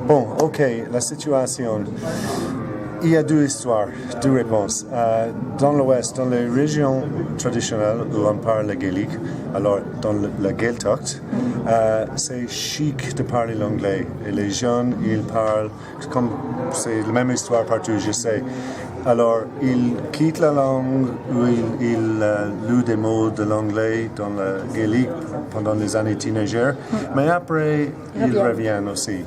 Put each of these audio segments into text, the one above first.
Bon, ok, la situation. Il y a deux histoires, deux réponses. Dans l'Ouest, dans les régions traditionnelles où on parle le gaélique, alors dans le Gaeltacht, c'est chic de parler l'anglais. Et les jeunes, ils parlent, comme c'est la même histoire partout, je sais. Alors, ils quittent la langue ou ils louent des mots de l'anglais dans le gaélique pendant les années teenagers, mais après, ils reviennent aussi.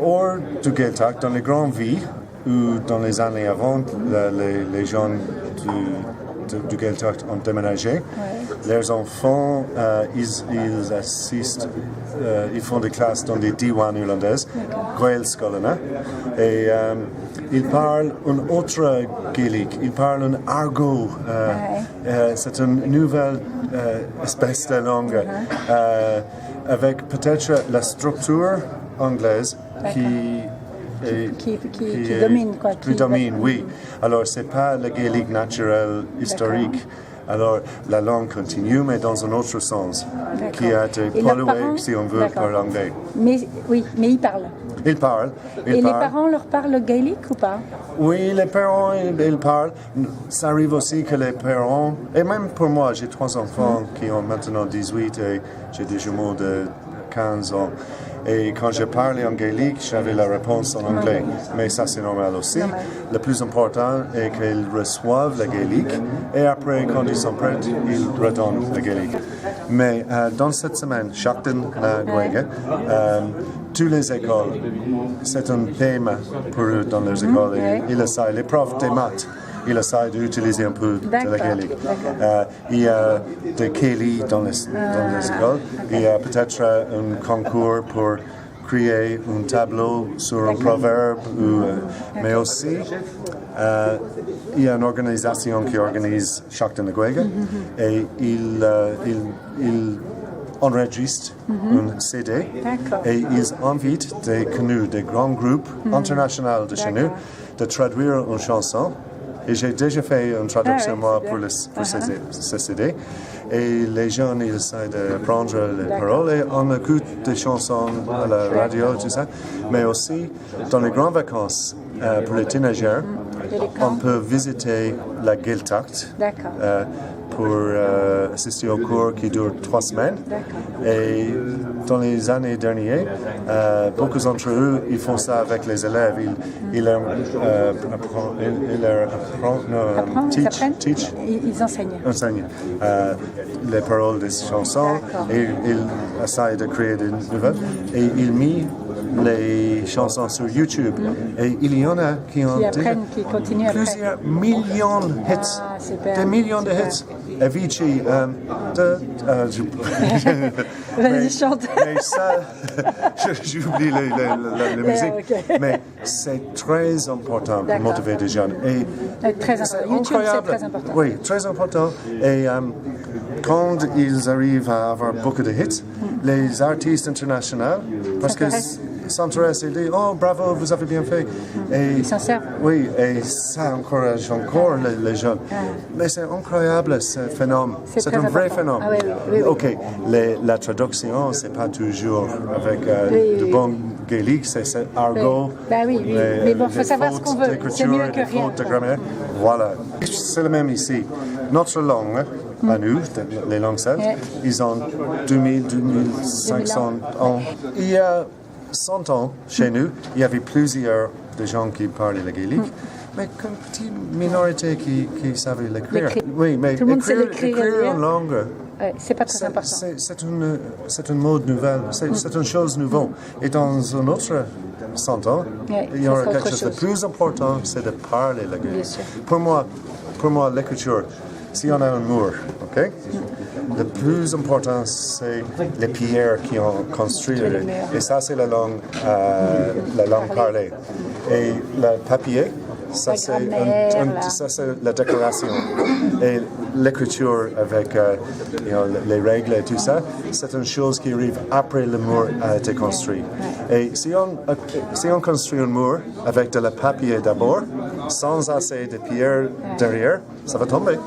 Hors du Gaeltacht, dans les grandes villes, ou dans les années avant, les gens du Gaeltacht ont déménagé. Leurs enfants, ils assistent, ils font des classes dans des diwan irlandaises, Gaelscoilena, et ils parlent un autre gaélique, ils parlent un argot. C'est une nouvelle espèce de langue, avec peut-être la structure anglaise qui domine, quoi. Qui domine, oui. Alors, c'est pas le gaélique naturel historique. Alors, la langue continue, mais dans un autre sens, qui a été pollué, si on veut, par l'anglais. Mais ils parlent. Ils parlent. Les parents leur parlent gaélique ou pas? Oui, les parents, ils parlent. Ça arrive aussi que les parents, et même pour moi, j'ai 3 enfants qui ont maintenant 18 et j'ai des jumeaux de 15 ans. Et quand je parlais en gaélique, j'avais la réponse en anglais. Mais ça, c'est normal aussi. Le plus important est qu'ils reçoivent le gaélique et après, quand ils sont prêts, ils redonnent le gaélique. Mais dans cette semaine, Shakton Gwege, toutes les écoles, c'est un thème pour eux dans les écoles. Ils essayent, les profs des maths, ils essayent d'utiliser un peu de la gaélique. Il y a des kélis dans les écoles. Il y a peut-être un concours pour créer un tableau sur un proverbe, mais aussi il y a une organisation qui organise Shakton Gwege et ils enregistrent un CD et ils invitent des grands groupes internationaux de chez nous de traduire une chanson. Et j'ai déjà fait une traduction moi pour ce CD. Et les jeunes, ils essaient de prendre les paroles et on écoute des chansons à la radio, tout ça. Mais aussi, dans les grandes vacances, pour les teenagers, on peut visiter la Gaeltacht pour assister au cours qui dure 3 semaines. Et dans les années dernières, beaucoup d'entre eux, ils font ça avec les élèves. Ils leur Ils enseignent les paroles des chansons et ils essayent de créer des nouvelles. Et ils mettent les chansons sur YouTube. Et il y en a qui ont plusieurs millions de hits. Des millions de hits. Avicii, Vas-y, chante. Mais ça, j'oublie la musique. Mais c'est très important pour motiver des jeunes. Et très important. YouTube, c'est très important. Oui, très important. Et quand ils arrivent à avoir beaucoup de hits, les artistes internationaux, parce que s'intéressent, ils disent « Oh, bravo, vous avez bien fait ». Ils s'en servent. Oui, et ça encourage encore les jeunes. Mais c'est incroyable, ce phénomène. C'est un vrai phénomène. Oui. OK, la traduction, c'est pas toujours avec de bon gaélique, c'est argot. Mais bon, il faut savoir ce qu'on veut. C'est mieux que rien. De grammaire. Voilà. C'est le même ici. Notre langue, à nous, les langues celtes, ils ont 2500 ans. Il y a 100 ans, chez nous, il y avait plusieurs de gens qui parlaient le gaélique, mais qu'une petite minorité qui savait l'écrire. Oui, mais écrire en langue, c'est pas très important. C'est une mode nouvelle, c'est une chose nouvelle. Et dans un autre 100 ans, il y aura quelque chose de plus important, c'est de parler le gaélique. Pour moi, l'écriture, si on a un mur, ok? Le plus important, c'est les pierres qui ont construit. Et ça, c'est la langue parlée. Et le papier, ça, c'est la décoration. Et l'écriture avec les règles et tout ça, c'est une chose qui arrive après le mur a été construit. Et si on construit un mur avec de la papier d'abord, sans assez de pierres derrière, ça va tomber.